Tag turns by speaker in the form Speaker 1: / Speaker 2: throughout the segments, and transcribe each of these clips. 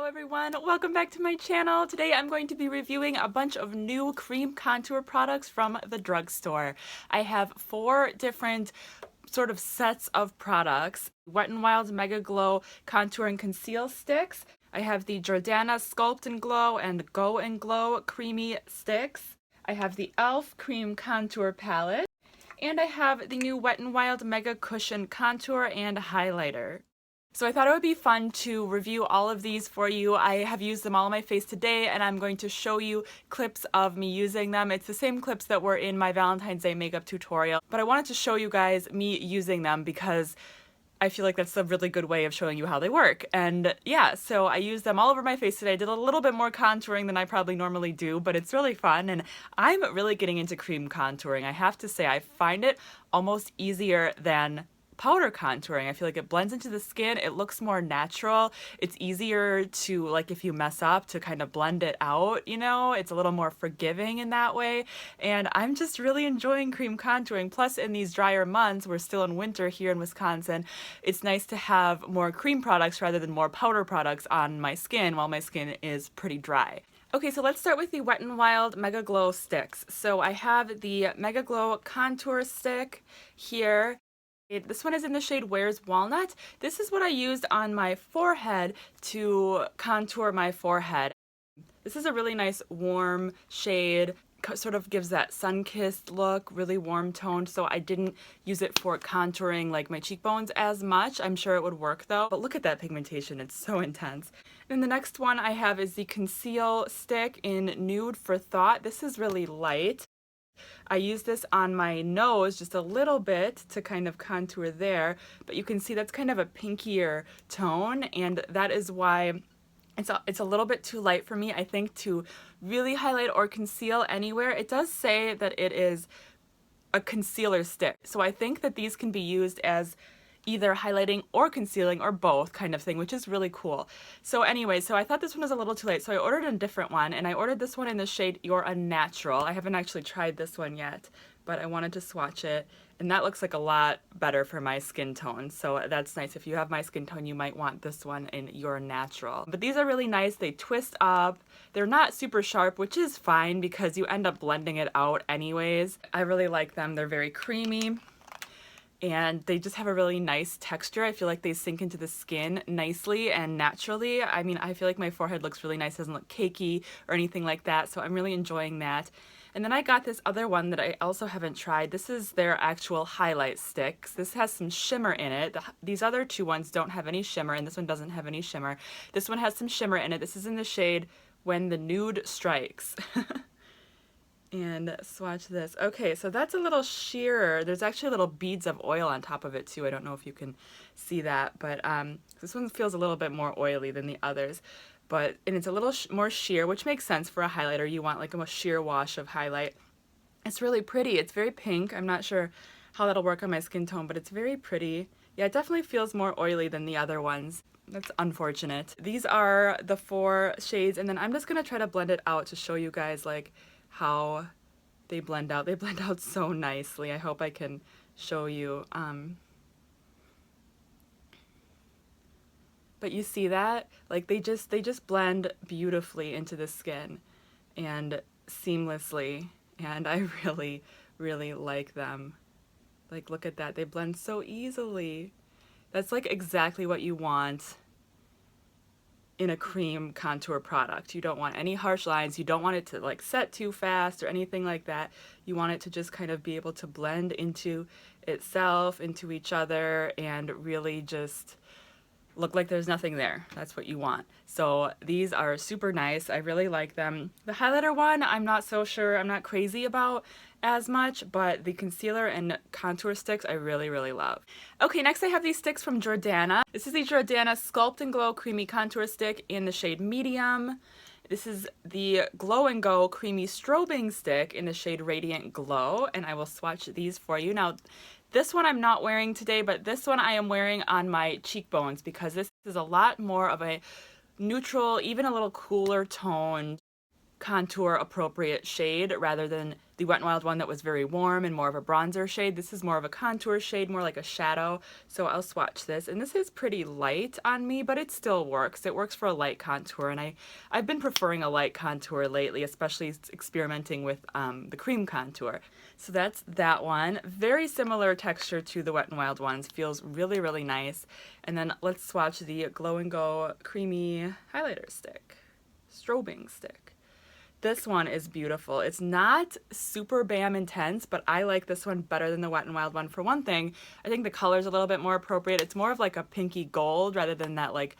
Speaker 1: everyone, welcome back to my channel. Today I'm going to be reviewing a bunch of new cream contour products from the drugstore. I have 4 different sort of sets of products. Wet n Wild's Mega Glow Contour and Conceal Sticks. I have the Jordana Sculpt and Glow and Go and Glow Creamy Sticks. I have the E.L.F. Cream Contour Palette. And I have the new Wet n Wild Mega Cushion Contour and Highlighter. So I thought it would be fun to review all of these for you. I have used them all on my face today, and I'm going to show you clips of me using them. It's the same clips that were in my Valentine's Day makeup tutorial, but I wanted to show you guys me using them because I feel like that's a really good way of showing you how they work. And yeah, so I used them all over my face today. I did a little bit more contouring than I probably normally do, but it's really fun, and I'm really getting into cream contouring. I have to say, I find it almost easier than powder contouring. I feel like it blends into the skin, it looks more natural, it's easier to, like, if you mess up, to kind of blend it out, you know? It's a little more forgiving in that way, and I'm just really enjoying cream contouring. Plus, in these drier months, we're still in winter here in Wisconsin, it's nice to have more cream products rather than more powder products on my skin while my skin is pretty dry. Okay, so let's start with the Wet n Wild Mega Glow sticks. So I have the Mega Glow Contour Stick here. This one is in the shade Where's Walnut. This is what I used on my forehead to contour my forehead. This is a really nice warm shade, sort of gives that sun-kissed look, really warm toned, so I didn't use it for contouring like my cheekbones as much. I'm sure it would work though, but look at that pigmentation, it's so intense. And the next one I have is the Conceal stick in Nude for Thought. This is really light. I use this on my nose just a little bit to kind of contour there, but you can see that's kind of a pinkier tone, and that is why it's a little bit too light for me, I think, to really highlight or conceal anywhere. It does say that it is a concealer stick, so I think that these can be used as either highlighting or concealing or both kind of thing, which is really cool. So anyway, so I thought this one was a little too light, so I ordered a different one, and I ordered this one in the shade You're a Natural. I haven't actually tried this one yet, but I wanted to swatch it, and that looks like a lot better for my skin tone, so that's nice. If you have my skin tone, you might want this one in You're Natural. But these are really nice. They twist up. They're not super sharp, which is fine because you end up blending it out anyways. I really like them. They're very creamy, and they just have a really nice texture. I feel like they sink into the skin nicely and naturally. I mean, I feel like my forehead looks really nice. It doesn't look cakey or anything like that, so I'm really enjoying that. And then I got this other one that I also haven't tried. This is their actual highlight sticks. This has some shimmer in it. These other 2 ones don't have any shimmer, and this one doesn't have any shimmer. This one has some shimmer in it. This is in the shade When the Nude Strikes. And swatch this. Okay, so that's a little sheerer. There's actually little beads of oil on top of it too. I don't know if you can see that, but this one feels a little bit more oily than the others. And it's a little more sheer, which makes sense for a highlighter. You want like a sheer wash of highlight. It's really pretty. It's very pink. I'm not sure how that'll work on my skin tone, but it's very pretty. Yeah, it definitely feels more oily than the other ones. That's unfortunate. These are the 4 shades, and then I'm just gonna try to blend it out to show you guys like how they blend out. They blend out so nicely. I hope I can show you. But you see that? Like they just blend beautifully into the skin and seamlessly, and I really, really like them. Like, look at that. They blend so easily. That's like exactly what you want in a cream contour product. You don't want any harsh lines. You don't want it to like set too fast or anything like that. You want it to just kind of be able to blend into itself, into each other, and really just look like there's nothing there. That's what you want. So these are super nice. I really like them. The highlighter one, I'm not so sure. I'm not crazy about as much, but the concealer and contour sticks I really, really love. Okay, next I have these sticks from Jordana. This is the Jordana Sculpt and Glow Creamy Contour Stick in the shade Medium. This is the Glow and Go Creamy Strobing Stick in the shade Radiant Glow, and I will swatch these for you. Now, this one I'm not wearing today, but this one I am wearing on my cheekbones because this is a lot more of a neutral, even a little cooler tone. contour appropriate shade rather than the Wet n Wild one that was very warm and more of a bronzer shade. This is more of a contour shade, more like a shadow. So I'll swatch this, and this is pretty light on me, but it still works. It works for a light contour, and I've been preferring a light contour lately, especially experimenting with the cream contour. So that's that one. Very similar texture to the Wet n Wild ones. Feels really, really nice. And then let's swatch the Glow and Go Creamy Highlighter Stick. Strobing stick. This one is beautiful. It's not super bam intense, but I like this one better than the Wet n Wild one. For one thing, I think the color's a little bit more appropriate. It's more of like a pinky gold rather than that like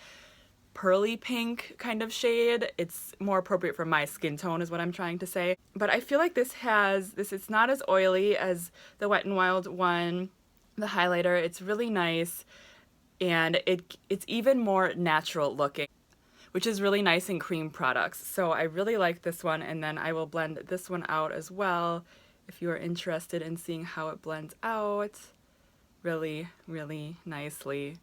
Speaker 1: pearly pink kind of shade. It's more appropriate for my skin tone is what I'm trying to say. But I feel like this it's not as oily as the Wet n Wild one, the highlighter. It's really nice, and it's even more natural looking, which is really nice in cream products. So I really like this one, and then I will blend this one out as well if you are interested in seeing how it blends out really, really nicely.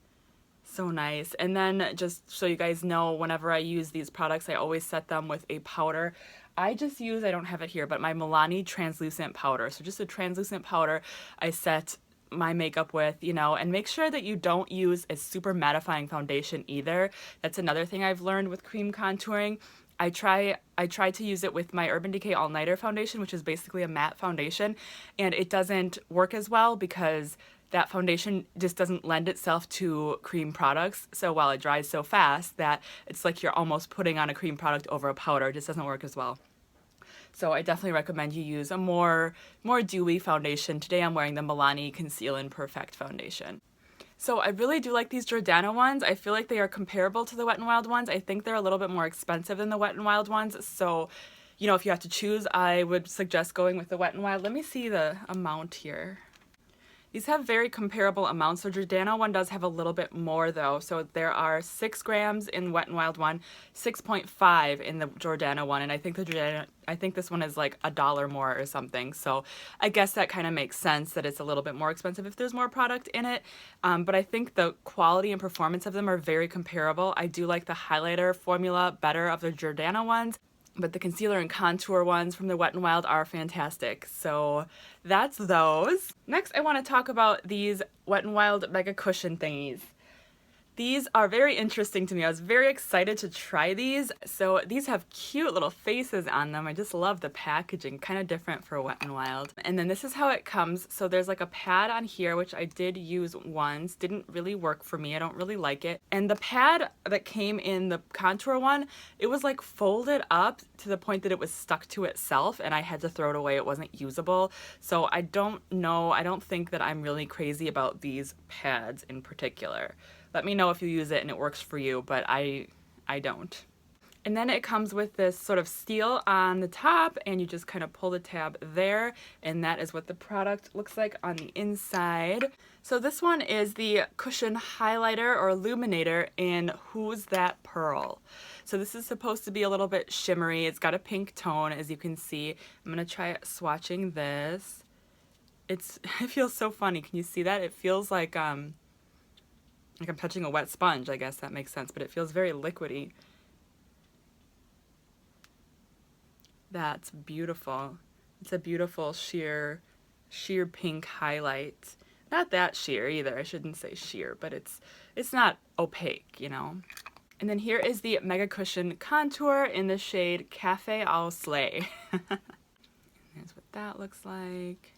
Speaker 1: So nice. And then just so you guys know, whenever I use these products, I always set them with a powder. I don't have it here, but my Milani translucent powder. So just a translucent powder I set my makeup with, you know, and make sure that you don't use a super mattifying foundation either. That's another thing I've learned with cream contouring. I try to use it with my Urban Decay All Nighter foundation, which is basically a matte foundation, and it doesn't work as well because that foundation just doesn't lend itself to cream products so well. It dries so fast that it's like you're almost putting on a cream product over a powder. It just doesn't work as well. So I definitely recommend you use a more dewy foundation. Today I'm wearing the Milani Conceal and Perfect foundation. So I really do like these Jordana ones. I feel like they are comparable to the Wet n Wild ones. I think they're a little bit more expensive than the Wet n Wild ones. So, you know, if you have to choose, I would suggest going with the Wet n Wild. Let me see the amount here. These have very comparable amounts. The Jordana one does have a little bit more though. So there are 6 grams in Wet n Wild one, 6.5 in the Jordana one, and I think this one is like $1 more or something. So I guess that kind of makes sense that it's a little bit more expensive if there's more product in it. But I think the quality and performance of them are very comparable. I do like the highlighter formula better of the Jordana ones, but the concealer and contour ones from the Wet n Wild are fantastic. So that's those. Next, I want to talk about these Wet n Wild Mega Cushion thingies. These are very interesting to me. I was very excited to try these. So these have cute little faces on them. I just love the packaging, kind of different for Wet n Wild. And then this is how it comes. So there's like a pad on here, which I did use once. Didn't really work for me. I don't really like it. And the pad that came in the contour one, it was like folded up to the point that it was stuck to itself, and I had to throw it away. It wasn't usable. So I don't know. I don't think that I'm really crazy about these pads in particular. Let me know if you use it and it works for you, but I don't. And then it comes with this sort of steel on the top, and you just kind of pull the tab there, and that is what the product looks like on the inside. So this one is the Cushion Highlighter or Illuminator in Who's That Pearl. So this is supposed to be a little bit shimmery. It's got a pink tone, as you can see. I'm gonna try swatching this. It feels so funny. Can you see that? It feels like I'm touching a wet sponge. I guess that makes sense, but it feels very liquidy. That's beautiful. It's a beautiful sheer pink highlight. Not that sheer either. I shouldn't say sheer, but it's not opaque, you know. And then here is the Mega Cushion Contour in the shade Cafe Au Slay. That's what that looks like.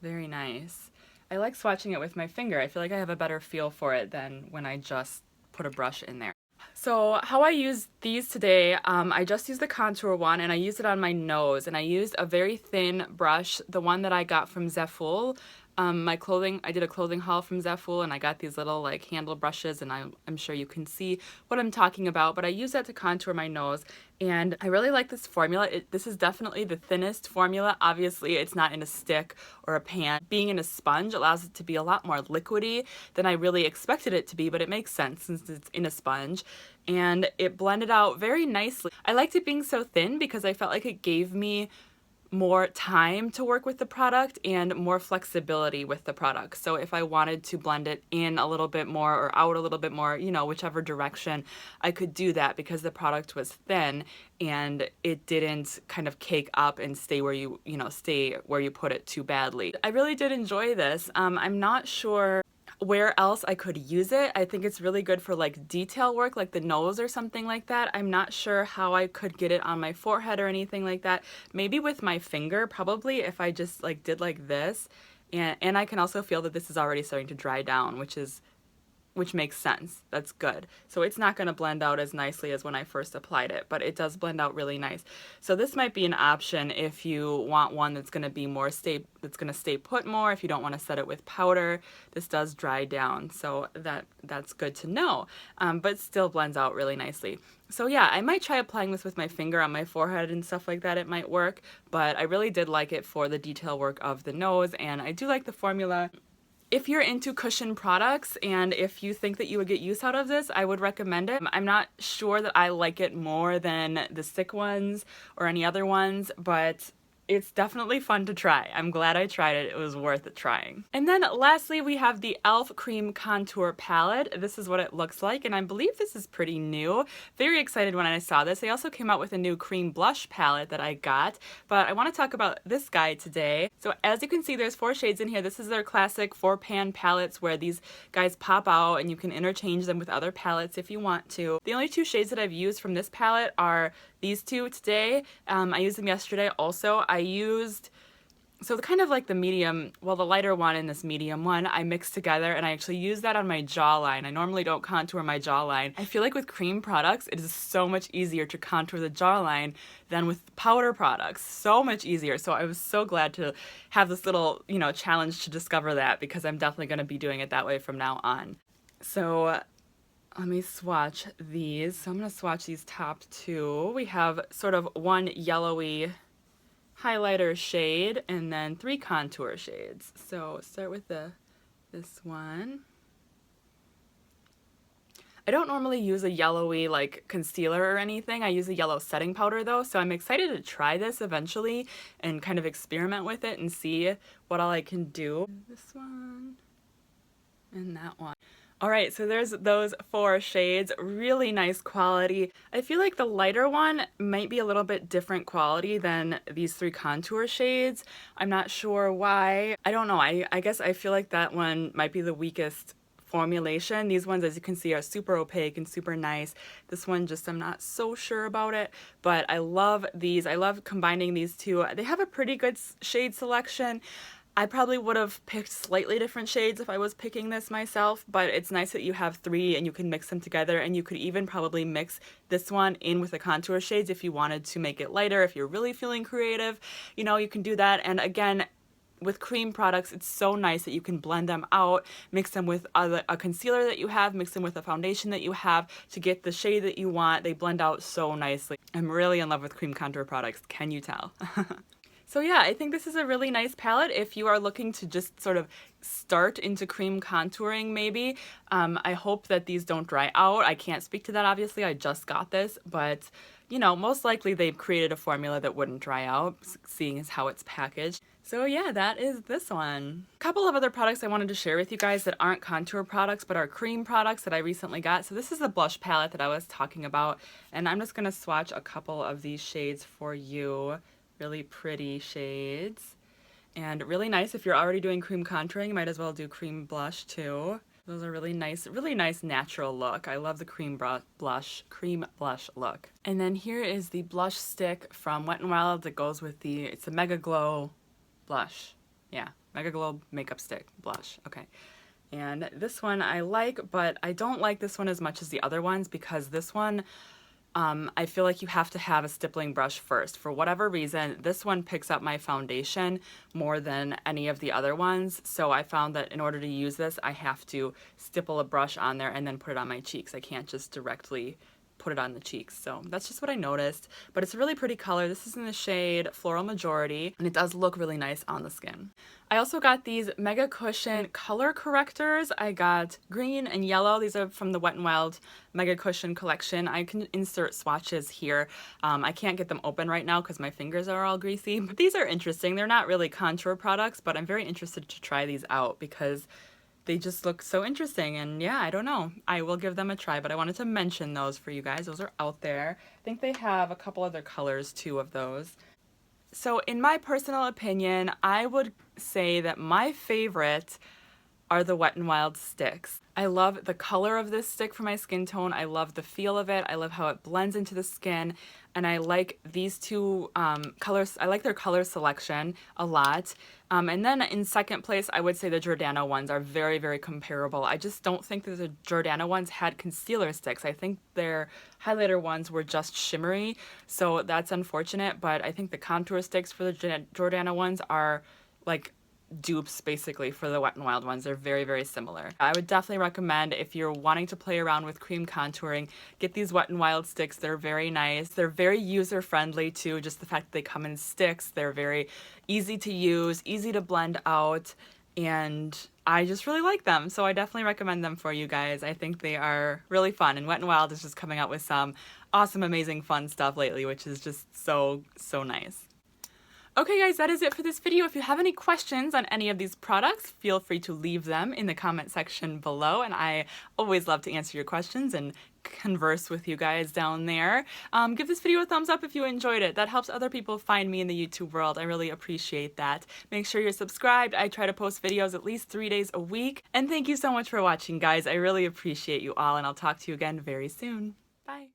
Speaker 1: Very nice. I like swatching it with my finger. I feel like I have a better feel for it than when I just put a brush in there. So how I used these today, I just used the contour one, and I used it on my nose, and I used a very thin brush, the one that I got from Sinful. I did a clothing haul from Sinful, and I got these little like handle brushes, and I'm sure you can see what I'm talking about, but I use that to contour my nose, and I really like this formula. This is definitely the thinnest formula. Obviously, it's not in a stick or a pan. Being in a sponge allows it to be a lot more liquidy than I really expected it to be, but it makes sense since it's in a sponge, and it blended out very nicely. I liked it being so thin because I felt like it gave me more time to work with the product and more flexibility with the product. So if I wanted to blend it in a little bit more or out a little bit more, you know, whichever direction, I could do that because the product was thin and it didn't kind of cake up and stay where stay where you put it too badly. I really did enjoy this. I'm not sure where else I could use it. I think it's really good for like detail work, like the nose or something like that. I'm not sure how I could get it on my forehead or anything like that. Maybe with my finger, probably, if I just like did like this. And I can also feel that this is already starting to dry down, which makes sense. That's good. So it's not going to blend out as nicely as when I first applied it, but it does blend out really nice. So this might be an option if you want one that's going to be more that's going to stay put more, if you don't want to set it with powder. This does dry down, so that's good to know, but still blends out really nicely. So yeah, I might try applying this with my finger on my forehead and stuff like that. It might work, but I really did like it for the detail work of the nose, and I do like the formula. If you're into cushion products and if you think that you would get use out of this, I would recommend it. I'm not sure that I like it more than the stick ones or any other ones, but it's definitely fun to try. I'm glad I tried it. It was worth it trying. And then lastly, we have the E.L.F. Cream Contour Palette. This is what it looks like, and I believe this is pretty new. Very excited when I saw this. They also came out with a new cream blush palette that I got, but I want to talk about this guy today. So as you can see, there's 4 shades in here. This is their classic 4-pan palettes where these guys pop out and you can interchange them with other palettes if you want to. The only 2 shades that I've used from this palette are these 2 today. I used them yesterday also. So the kind of like the medium, well, the lighter one and this medium one, I mixed together and I actually use that on my jawline. I normally don't contour my jawline. I feel like with cream products, it is so much easier to contour the jawline than with powder products. So much easier. So I was so glad to have this little, challenge to discover that, because I'm definitely going to be doing it that way from now on. So let me swatch these. So I'm going to swatch these top 2. We have sort of one yellowy highlighter shade and then 3 contour shades. So start with this one. I don't normally use a yellowy like concealer or anything. I use a yellow setting powder though, so I'm excited to try this eventually and kind of experiment with it and see what all I can do. This one and that one. Alright, so there's those 4 shades, really nice quality. I feel like the lighter one might be a little bit different quality than these 3 contour shades. I'm not sure why. I don't know, I guess I feel like that one might be the weakest formulation. These ones, as you can see, are super opaque and super nice. This one, just I'm not so sure about it, but I love these. I love combining these 2. They have a pretty good shade selection. I probably would have picked slightly different shades if I was picking this myself, but it's nice that you have 3 and you can mix them together, and you could even probably mix this one in with the contour shades if you wanted to make it lighter. If you're really feeling creative, you can do that. And again, with cream products, it's so nice that you can blend them out, mix them with a concealer that you have, mix them with a foundation that you have to get the shade that you want. They blend out so nicely. I'm really in love with cream contour products, can you tell? So yeah, I think this is a really nice palette if you are looking to just sort of start into cream contouring maybe. I hope that these don't dry out. I can't speak to that obviously, I just got this, but most likely they've created a formula that wouldn't dry out, seeing as how it's packaged. So yeah, that is this one. A couple of other products I wanted to share with you guys that aren't contour products but are cream products that I recently got. So this is the blush palette that I was talking about, and I'm just going to swatch a couple of these shades for you. Really pretty shades, and really nice if you're already doing cream contouring. You might as well do cream blush too. Those are really nice natural look. I love the cream blush look. And then here is the blush stick from Wet n Wild that goes with it's a Mega Glow blush. Yeah, Mega Glow makeup stick blush. Okay. And this one I like, but I don't like this one as much as the other ones, because this one I feel like you have to have a stippling brush first. For whatever reason, this one picks up my foundation more than any of the other ones. So I found that in order to use this, I have to stipple a brush on there and then put it on my cheeks. I can't just directly put it on the cheeks. So that's just what I noticed, but it's a really pretty color. This is in the shade Floral Majority, and it does look really nice on the skin. I also got these Mega Cushion color correctors. I got green and yellow. These are from the Wet n Wild Mega Cushion collection. I can insert swatches here. I can't get them open right now because my fingers are all greasy, but these are interesting. They're not really contour products, but I'm very interested to try these out because they just look so interesting, and yeah, I don't know. I will give them a try, but I wanted to mention those for you guys. Those are out there. I think they have a couple other colors too of those. So in my personal opinion, I would say that my favorite are the Wet n Wild sticks. I love the color of this stick for my skin tone. I love the feel of it. I love how it blends into the skin. And I like these two colors. I like their color selection a lot. And then in second place, I would say the Jordana ones are very, very comparable. I just don't think that the Jordana ones had concealer sticks. I think their highlighter ones were just shimmery. So that's unfortunate. But I think the contour sticks for the Jordana ones are like dupes basically for the Wet n Wild ones. They're very, very similar. I would definitely recommend, if you're wanting to play around with cream contouring, get these Wet n Wild sticks. They're very nice. They're very user friendly too. Just the fact that they come in sticks. They're very easy to use, easy to blend out, and I just really like them. So I definitely recommend them for you guys. I think they are really fun, and Wet n Wild is just coming out with some awesome, amazing, fun stuff lately, which is just so, so nice. Okay guys, that is it for this video. If you have any questions on any of these products, feel free to leave them in the comment section below, and I always love to answer your questions and converse with you guys down there. Give this video a thumbs up if you enjoyed it. That helps other people find me in the YouTube world. I really appreciate that. Make sure you're subscribed. I try to post videos at least 3 days a week. And thank you so much for watching, guys. I really appreciate you all, and I'll talk to you again very soon. Bye.